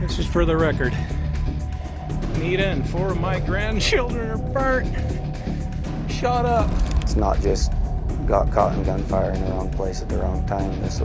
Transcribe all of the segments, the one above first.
This is for the record. Nita and 4 of my grandchildren are burnt. Shut up. It's not just got caught in gunfire in the wrong place at the wrong time. This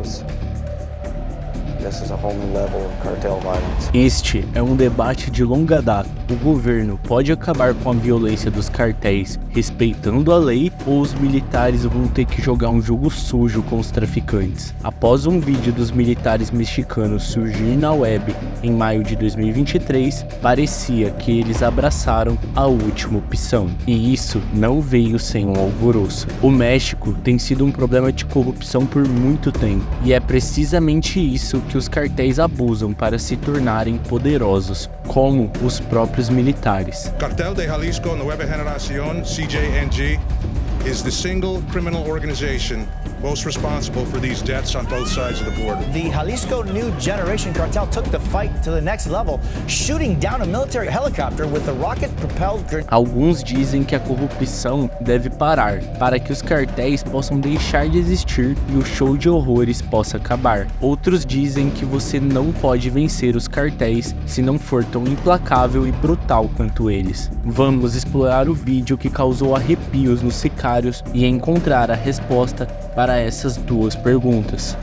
is a whole new level of cartel violence. Este é um debate de longa data. O governo pode acabar com a violência dos cartéis respeitando a lei, ou os militares vão ter que jogar um jogo sujo com os traficantes? Após um vídeo dos militares mexicanos surgir na web em maio de 2023, parecia que eles abraçaram a última opção. E isso não veio sem um alvoroço. O México tem sido um problema de corrupção por muito tempo, e é precisamente isso que os cartéis abusam para se tornarem poderosos, como os próprios militares. Cartel de Jalisco Nueva Generación, CJNG, is the single criminal organization most responsible for these deaths on both sides of the border. The Jalisco New Generation cartel took the fight to the next level, shooting down a military helicopter with a rocket-propelled grenade. Alguns dizem que a corrupção deve parar para que os cartéis possam deixar de existir e o show de horrores possa acabar. Outros dizem que você não pode vencer os cartéis se não for tão implacável e brutal quanto eles. Vamos explorar o vídeo que causou arrepios nos sicários e encontrar a resposta para essas duas perguntas.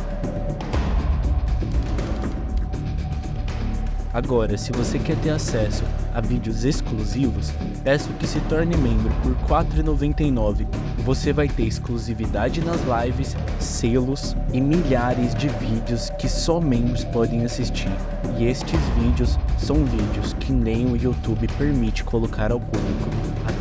Agora, se você quer ter acesso a vídeos exclusivos, peço que se torne membro por R$ 4,99. Você vai ter exclusividade nas lives, selos e milhares de vídeos que só membros podem assistir. E estes vídeos são vídeos que nem o YouTube permite colocar ao público.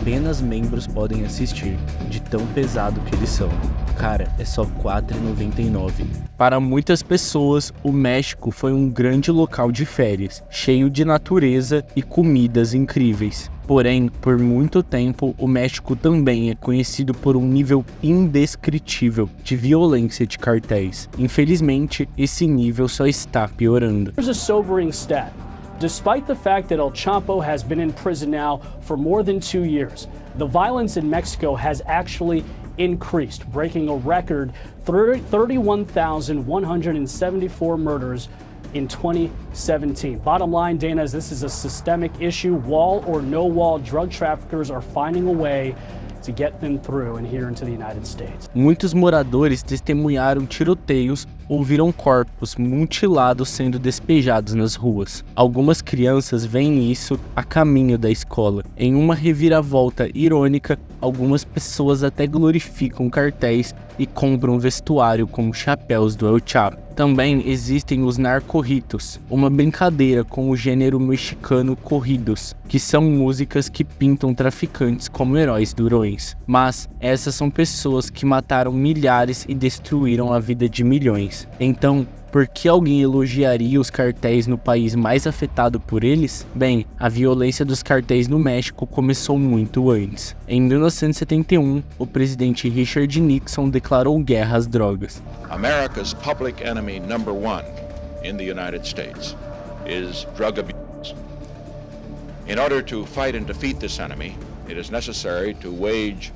Apenas membros podem assistir, de tão pesado que eles são. Cara, é só R$ 4,99. Para muitas pessoas, o México foi um grande local de férias, cheio de natureza e comidas incríveis. Porém, por muito tempo, o México também é conhecido por um nível indescritível de violência de cartéis. Infelizmente, esse nível só está piorando. Here's a sobering stat. Despite the fact that El Chapo has been in prison now for more than 2 years, the violence in Mexico has actually increased, breaking a record 31,174 murders in 2017. Bottom line, Dana, is this is a systemic issue. Wall or no wall, drug traffickers are finding a way to get them through and here into the United States. Muitos moradores testemunharam tiroteios ou viram corpos mutilados sendo despejados nas ruas. Algumas crianças veem isso a caminho da escola. Em uma reviravolta irônica, algumas pessoas até glorificam cartéis e compram vestuário como chapéus do El Chapo. Também existem os narcorritos, uma brincadeira com o gênero mexicano corridos, que são músicas que pintam traficantes como heróis durões. Mas essas são pessoas que mataram milhares e destruíram a vida de milhões. Então, por que alguém elogiaria os cartéis no país mais afetado por eles? Bem, a violência dos cartéis no México começou muito antes. Em 1971, o presidente Richard Nixon declarou guerra às drogas. America's public enemy number 1 in the United States is drug abuse. In order to fight and defeat this enemy, it is necessary to wage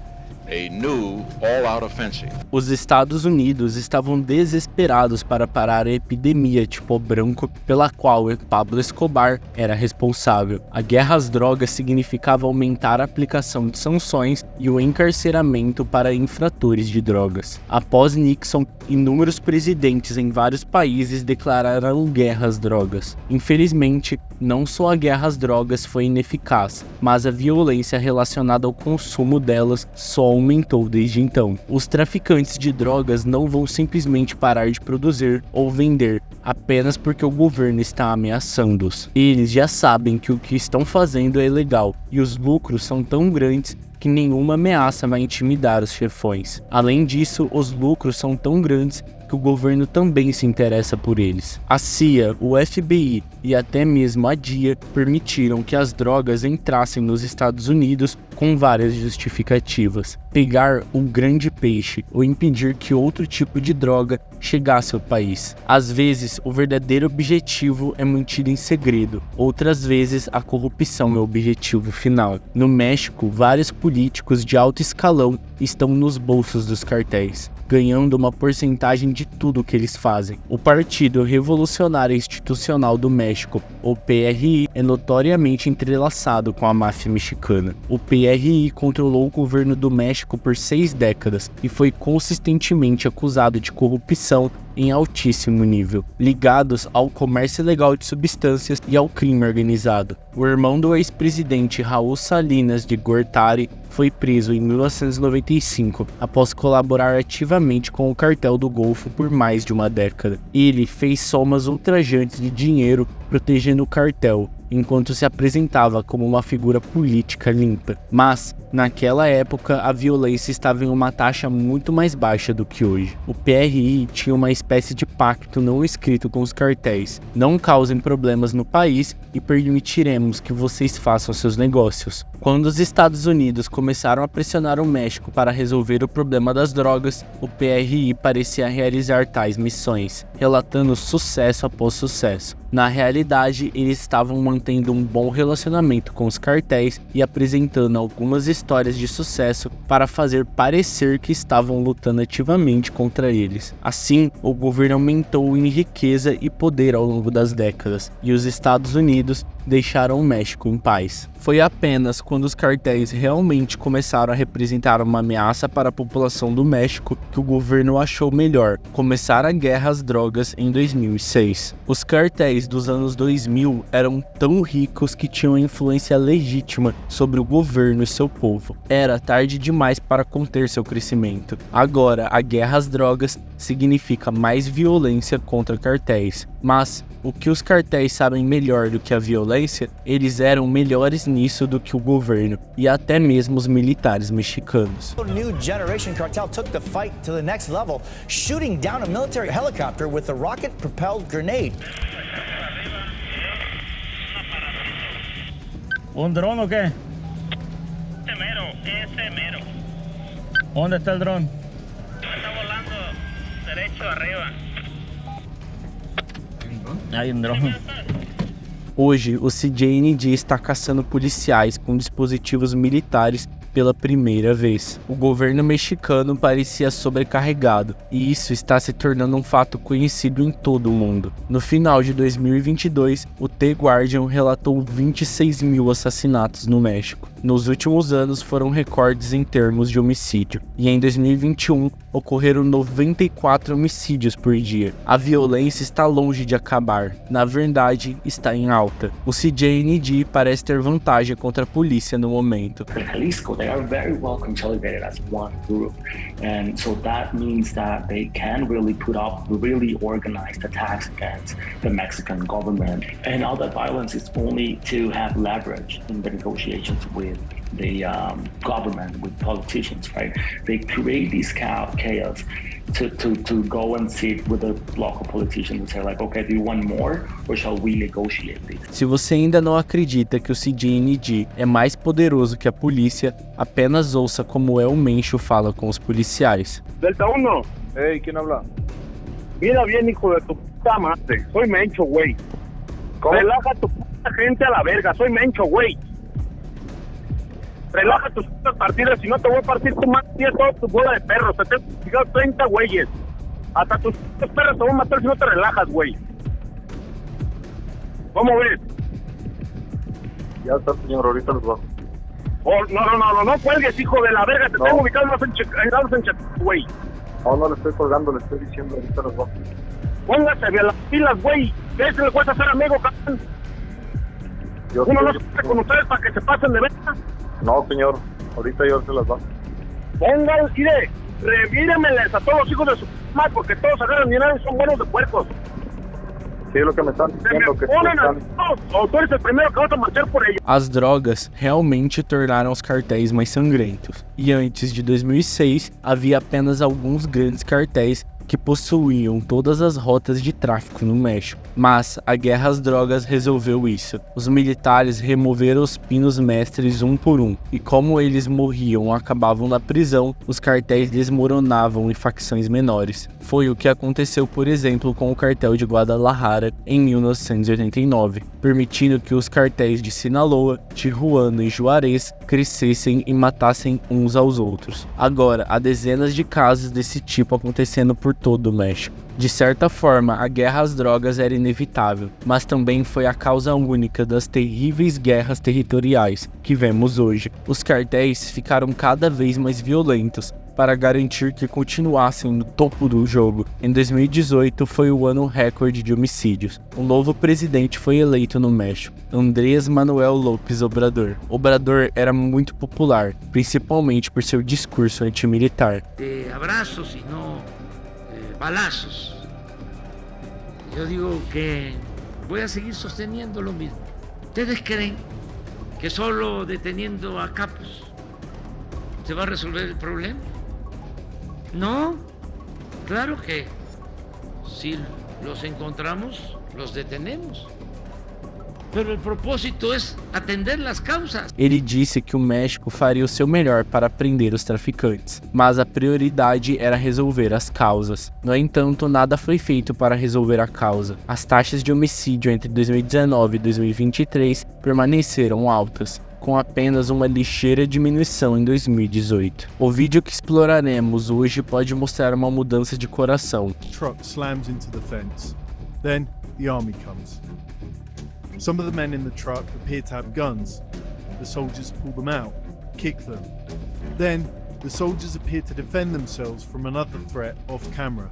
a new all-out offensive. Os Estados Unidos estavam desesperados para parar a epidemia de pó branco pela qual Pablo Escobar era responsável. A guerra às drogas significava aumentar a aplicação de sanções e o encarceramento para infratores de drogas. Após Nixon, inúmeros presidentes em vários países declararam guerra às drogas. Infelizmente, não só a guerra às drogas foi ineficaz, mas a violência relacionada ao consumo delas só aumentou desde então. Os traficantes de drogas não vão simplesmente parar de produzir ou vender apenas porque o governo está ameaçando-os. Eles já sabem que o que estão fazendo é ilegal e os lucros são tão grandes que nenhuma ameaça vai intimidar os chefões. Além disso, os lucros são tão grandes que o governo também se interessa por eles. A CIA, o FBI e até mesmo a DIA permitiram que as drogas entrassem nos Estados Unidos com várias justificativas. Pegar um grande peixe ou impedir que outro tipo de droga chegasse ao país. Às vezes, o verdadeiro objetivo é mantido em segredo. Outras vezes, a corrupção é o objetivo final. No México, vários políticos de alto escalão estão nos bolsos dos cartéis. ganhando uma porcentagem de tudo que eles fazem. O Partido Revolucionário Institucional do México, ou PRI, é notoriamente entrelaçado com a máfia mexicana. O PRI controlou o governo do México por 6 décadas e foi consistentemente acusado de corrupção em altíssimo nível, ligados ao comércio ilegal de substâncias e ao crime organizado. O irmão do ex-presidente Raul Salinas de Gortari foi preso em 1995 após colaborar ativamente com o cartel do Golfo por mais de uma década. Ele fez somas ultrajantes de dinheiro protegendo o cartel, enquanto se apresentava como uma figura política limpa. Mas, naquela época, a violência estava em uma taxa muito mais baixa do que hoje. O PRI tinha uma espécie de pacto não escrito com os cartéis. Não causem problemas no país e permitiremos que vocês façam seus negócios. Quando os Estados Unidos começaram a pressionar o México para resolver o problema das drogas, o PRI parecia realizar tais missões, relatando sucesso após sucesso. Na realidade, eles estavam mantendo um bom relacionamento com os cartéis e apresentando algumas histórias de sucesso para fazer parecer que estavam lutando ativamente contra eles. Assim, o governo aumentou em riqueza e poder ao longo das décadas, e os Estados Unidos deixaram o México em paz. Foi apenas quando os cartéis realmente começaram a representar uma ameaça para a população do México que o governo achou melhor começar a guerra às drogas em 2006. Os cartéis dos anos 2000 eram tão ricos que tinham influência legítima sobre o governo e seu povo. Era tarde demais para conter seu crescimento. Agora, a guerra às drogas significa mais violência contra cartéis. Mas o que os cartéis sabem melhor do que a violência, eles eram melhores nisso do que o governo e até mesmo os militares mexicanos. The New Generation Cartel took the fight to the next level, shooting down a military helicopter with a rocket-propelled grenade. ¿Un dron o qué? Ese mero. ¿Dónde está el dron? Está volando derecho arriba. Hay un dron. Hoje, o CJNG está caçando policiais com dispositivos militares pela primeira vez. O governo mexicano parecia sobrecarregado, e isso está se tornando um fato conhecido em todo o mundo. No final de 2022, o The Guardian relatou 26 mil assassinatos no México. Nos últimos anos foram recordes em termos de homicídio, e em 2021 ocorreram 94 homicídios por dia. A violência está longe de acabar, na verdade está em alta. O CJNG parece ter vantagem contra a polícia no momento. Jalisco, they are very well consolidated as one group, and so that means that they can really put up really organized attacks against the Mexican government, and all that violence is only to have leverage in the negotiations with the government, with politicians, right? They create this chaos to go and sit with the local politicians and say like, okay, do you want more or shall we negotiate this? Se você ainda não acredita que o CJNG é mais poderoso que a polícia, apenas ouça como El Mencho fala com os policiais. Delta 1. Hey, ¿quién habla? Mira bien, hijo de tu puta madre. Soy Mencho, güey. Relaja tu puta gente a la verga. Soy Mencho, güey. Relaja tus putas partidas, si no te voy a partir tu madre y toda tu bola de perros. Te tengo fijado 30 güeyes. Hasta tus putas perros te voy a matar si no te relajas, güey. ¿Cómo ves? Ya está, señor, ahorita los bajo. Oh, no cuelgues, hijo de la verga. Te tengo ubicado en güey. No le estoy colgando, le estoy diciendo, ahorita los bajo. Póngase a las pilas, güey. ¿Qué se le cuesta hacer amigo, cabrón? Uno no se mete con ustedes para que se pasen de verga. No, señor, ahorita yo se las bajo. Pónganle, mire, revíremeles a todos los hijos de su madre, porque todos agarran dinero y son buenos de puercos. Sí, lo que me están diciendo que o tú eres el primero que vas a marchar por ellos. As drogas realmente tornaram os cartéis mais sangrentos. E antes de 2006, havia apenas alguns grandes cartéis que possuíam todas as rotas de tráfico no México. Mas a guerra às drogas resolveu isso. Os militares removeram os pinos mestres um por um, e como eles morriam ou acabavam na prisão, os cartéis desmoronavam em facções menores. Foi o que aconteceu, por exemplo, com o cartel de Guadalajara em 1989, permitindo que os cartéis de Sinaloa, Tijuana e Juarez crescessem e matassem uns aos outros. Agora, há dezenas de casos desse tipo acontecendo por todo o México. De certa forma, a guerra às drogas era inevitável, mas também foi a causa única das terríveis guerras territoriais que vemos hoje. Os cartéis ficaram cada vez mais violentos para garantir que continuassem no topo do jogo. Em 2018 foi o ano recorde de homicídios. Um novo presidente foi eleito no México, Andrés Manuel López Obrador. Obrador era muito popular, principalmente por seu discurso antimilitar. De abraços e não balazos. Yo digo que voy a seguir sosteniendo lo mismo. ¿Ustedes creen que solo deteniendo a capos se va a resolver el problema? No, claro que si los encontramos, los detenemos. Pero el propósito es atender las causas. Ele disse que o México faria o seu melhor para prender os traficantes, mas a prioridade era resolver as causas. No entanto, nada foi feito para resolver a causa. As taxas de homicídio entre 2019 e 2023 permaneceram altas, com apenas uma ligeira diminuição em 2018. O vídeo que exploraremos hoje pode mostrar uma mudança de coração. Truck slams into the fence. Then the army comes. Some of the men in the truck appear to have guns. The soldiers pull them out, kick them. Then the soldiers appear to defend themselves from another threat off camera.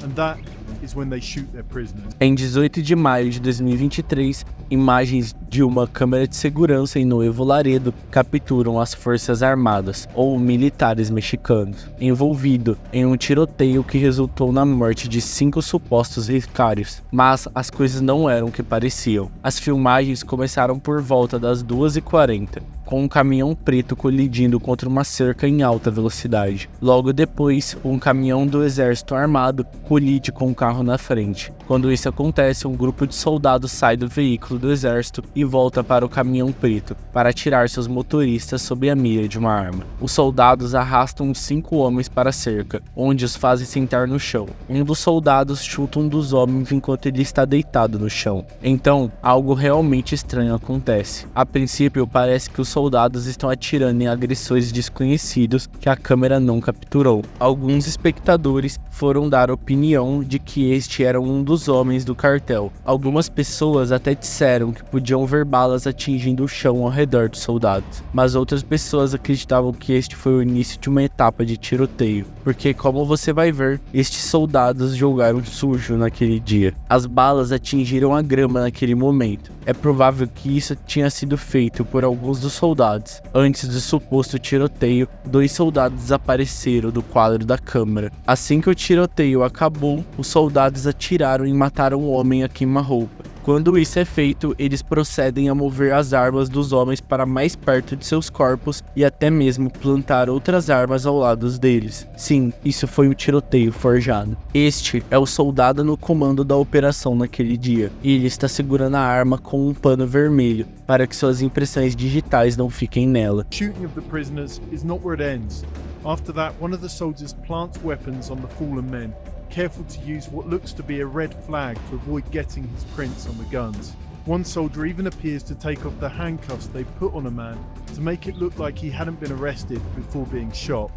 And that is when they shoot their prisoners. Em 18 de maio de 2023, imagens de uma câmera de segurança em Nuevo Laredo capturam as forças armadas, ou militares mexicanos, envolvido em um tiroteio que resultou na morte de 5 supostos sicários. Mas as coisas não eram o que pareciam. As filmagens começaram por volta das 2h40. Com um caminhão preto colidindo contra uma cerca em alta velocidade. Logo depois, um caminhão do exército armado colide com um carro na frente. Quando isso acontece, um grupo de soldados sai do veículo do exército e volta para o caminhão preto, para atirar seus motoristas sob a mira de uma arma. Os soldados arrastam os 5 homens para a cerca, onde os fazem sentar no chão. Um dos soldados chuta um dos homens enquanto ele está deitado no chão. Então, algo realmente estranho acontece. A princípio, parece que os soldados estão atirando em agressores desconhecidos que a câmera não capturou. Alguns espectadores foram dar opinião de que este era um dos homens do cartel. Algumas pessoas até disseram que podiam ver balas atingindo o chão ao redor dos soldados, mas outras pessoas acreditavam que este foi o início de uma etapa de tiroteio, porque, como você vai ver, estes soldados jogaram sujo naquele dia. As balas atingiram a grama naquele momento. É provável que isso tinha sido feito por alguns dos soldados. Antes do suposto tiroteio, 2 soldados desapareceram do quadro da câmera. Assim que o tiroteio acabou, os soldados atiraram e mataram o homem a queima-roupa. Quando isso é feito, eles procedem a mover as armas dos homens para mais perto de seus corpos e até mesmo plantar outras armas ao lado deles. Sim, isso foi um tiroteio forjado. Este é o soldado no comando da operação naquele dia, e ele está segurando a arma com um pano vermelho para que suas impressões digitais não fiquem nela. Shooting of the prisoners is not where it ends. After that, one of the soldiers plants weapons on the fallen men, careful to use what looks to be a red flag to avoid getting his prints on the guns. One soldier even appears to take off the handcuffs they put on a man to make it look like he hadn't been arrested before being shot.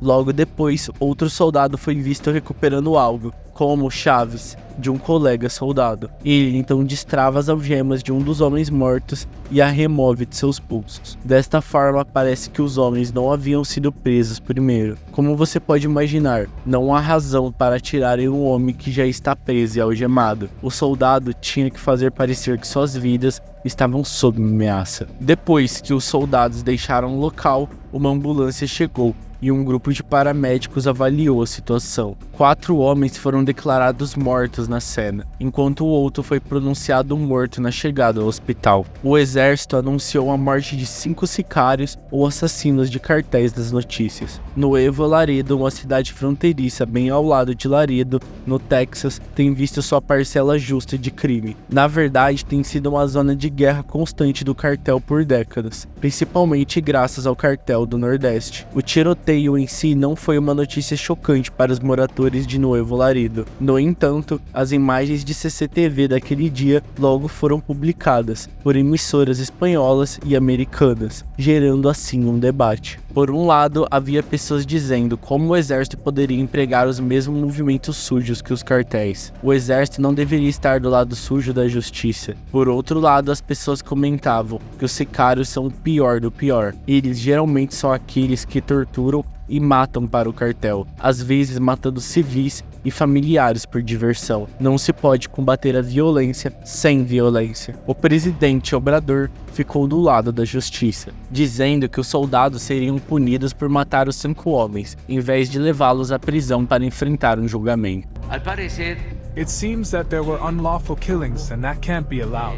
Logo depois, outro soldado foi visto recuperando algo, como chaves de um colega soldado. Ele então destrava as algemas de um dos homens mortos e a remove de seus pulsos. Desta forma, parece que os homens não haviam sido presos primeiro. Como você pode imaginar, não há razão para atirarem um homem que já está preso e algemado. O soldado tinha que fazer parecer que suas vidas estavam sob ameaça. Depois que os soldados deixaram o local, uma ambulância chegou e um grupo de paramédicos avaliou a situação. 4 homens foram declarados mortos na cena, enquanto o outro foi pronunciado morto na chegada ao hospital. O exército anunciou a morte de 5 sicários ou assassinos de cartéis das notícias. Nuevo Laredo, uma cidade fronteiriça bem ao lado de Laredo, no Texas, tem visto sua parcela justa de crime. Na verdade, tem sido uma zona de guerra constante do cartel por décadas, principalmente graças ao cartel do Nordeste. O tiroteio em si não foi uma notícia chocante para os moradores de Nuevo Laredo. No entanto, as imagens de CCTV daquele dia logo foram publicadas por emissoras espanholas e americanas, gerando assim um debate. Por um lado, havia pessoas dizendo como o exército poderia empregar os mesmos movimentos sujos que os cartéis. O exército não deveria estar do lado sujo da justiça. Por outro lado, as pessoas comentavam que os sicários são o pior do pior. Eles geralmente são aqueles que torturam e matam para o cartel, às vezes matando civis e familiares por diversão. Não se pode combater a violência sem violência. O presidente Obrador ficou do lado da justiça, dizendo que os soldados seriam punidos por matar os 5 homens, em vez de levá-los à prisão para enfrentar um julgamento. Al parecer, it seems that there were unlawful killings and that can't be allowed.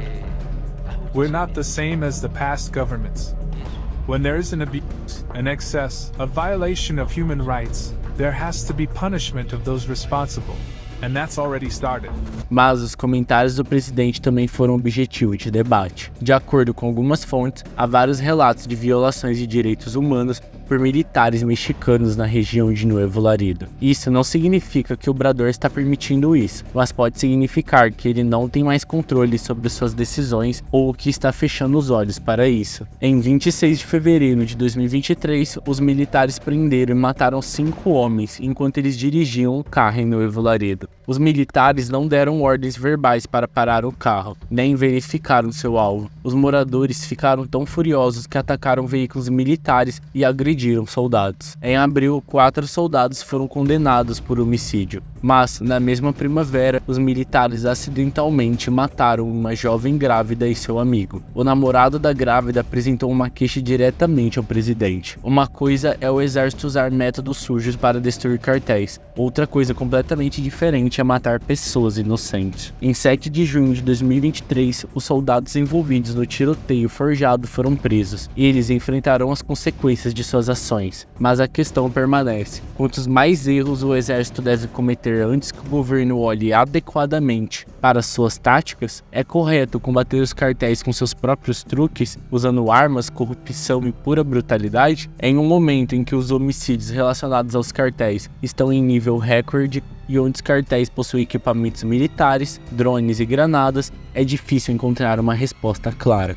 We're not the same as the past governments. When there is an abuse, an excess, a violation of human rights, there has to be punishment of those responsible. And that's already started. Mas os comentários do presidente também foram objetivo de debate. De acordo com algumas fontes, há vários relatos de violações de direitos humanos por militares mexicanos na região de Nuevo Laredo. Isso não significa que o Obrador está permitindo isso, mas pode significar que ele não tem mais controle sobre suas decisões ou que está fechando os olhos para isso. Em 26 de fevereiro de 2023, os militares prenderam e mataram 5 homens enquanto eles dirigiam um carro em Nuevo Laredo. Os militares não deram ordens verbais para parar o carro, nem verificaram seu alvo. Os moradores ficaram tão furiosos que atacaram veículos militares e agrediram soldados. Em abril, 4 soldados foram condenados por homicídio. Mas, na mesma primavera, os militares acidentalmente mataram uma jovem grávida e seu amigo. O namorado da grávida apresentou uma queixa diretamente ao presidente. Uma coisa é o exército usar métodos sujos para destruir cartéis. Outra coisa completamente diferente é matar pessoas inocentes. Em 7 de junho de 2023, os soldados envolvidos no tiroteio forjado foram presos, e eles enfrentarão as consequências de suas ações. Mas a questão permanece: quantos mais erros o exército deve cometer antes que o governo olhe adequadamente para suas táticas? É correto combater os cartéis com seus próprios truques, usando armas, corrupção e pura brutalidade? Em um momento em que os homicídios relacionados aos cartéis estão em nível recorde e onde os cartéis possuem equipamentos militares, drones e granadas, é difícil encontrar uma resposta clara.